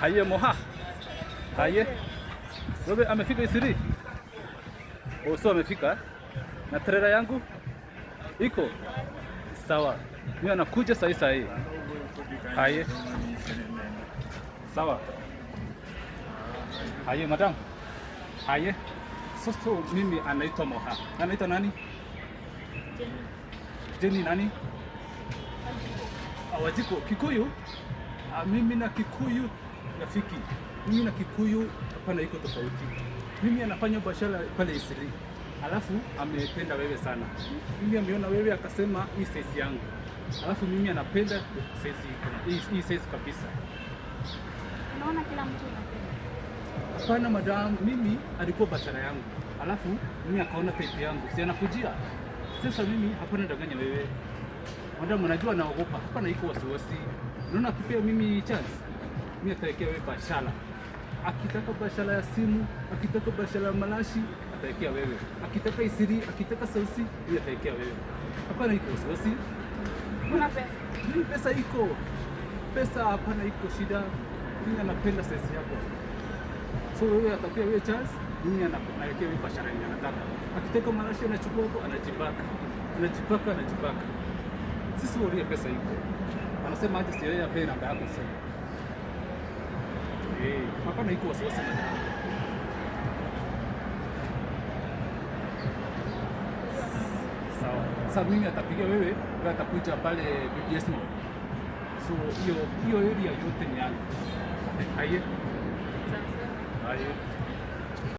Haye moha. Haye. Wewe amefika Isiri? Sio amefika. Na trailer yangu iko sawa. Mimi anakuja saa hii. Haye. Sawa. Haye madam. Haye. Sasa mimi anaitwa Moha. Anaitwa nani? Jenny nani? Wajiko Kikuyu. Mimi na Kikuyu rafiki. Mimi na Kikuyu hapana, iko tofauti. Mimi anafanya biashara pale Isiri. Alafu amependa wewe sana. Mimi ameona wewe akasema hii size yangu. Alafu mimi anapenda hii size kabisa. Unaona kila mtu anapenda. Hapana madam, mimi alikuwa biashara yangu. Alafu mimi akaona type yangu. Si anakujia. Sasa mimi hapana danganya wewe. Madam unajua naogopa. Hapana iko wasiwasi. Unaona akipea mimi chance. Mimi atawekea wewe biashara. Akitaka biashara ya simu, akitaka biashara ya malashi, atawekea wewe. Akitaka Isiri, akitaka Sausi, mimi atawekea wewe. Hapana iko wasiwasi. Una pesa? Mimi pesa iko. Pesa hapana iko shida. Mimi anapenda size yako. So wewe atapea wewe chance, mimi anawekea wewe biashara yenye anataka. Akitaka malashi anachukua hapo, anajipaka. Anajipaka. Sisi wote pesa iko. Anasema aje si yeye ape namba yako sasa. Hapana iko wasiwasi na. Sawa. Sasa mimi atapigia wewe, atakuja pale BBS Mall. So hiyo area yote ni yangu. Haye. Sasa. Haye.